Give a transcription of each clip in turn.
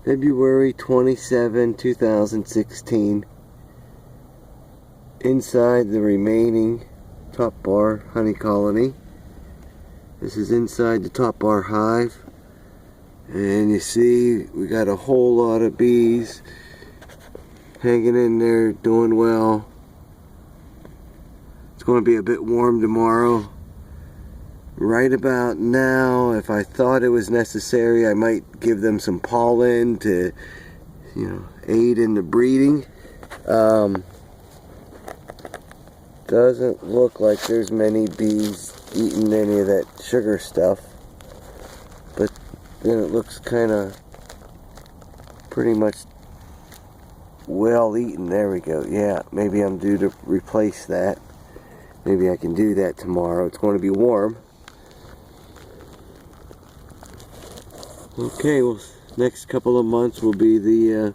February 27, 2016. Inside the remaining top bar honey colony. This is inside the top bar hive. And you see we got a whole lot of bees hanging in there, doing well. It's going to be a bit warm tomorrow. Right about now, if I thought it was necessary, I might give them some pollen to, aid in the breeding. Doesn't look like there's many bees eating any of that sugar stuff, but then it looks kind of pretty much well eaten. There we go. Yeah, maybe I'm due to replace that. Maybe I can do that tomorrow. It's going to be warm. Okay, well, next couple of months will be the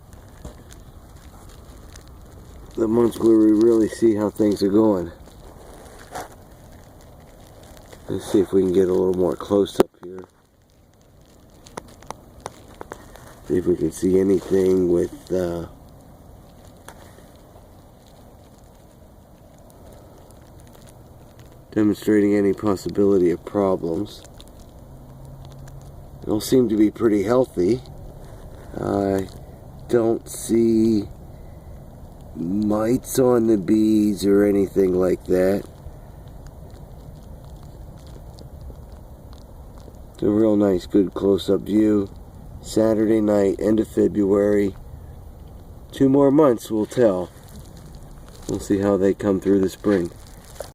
months where we really see how things are going. Let's see if we can get a little more close up here. See if we can see anything with demonstrating any possibility of problems. They all seem to be pretty healthy. I don't see mites on the bees or anything like that. It's a real nice, good close-up view. Saturday night, end of February. 2 more months will tell. We'll see how they come through the spring.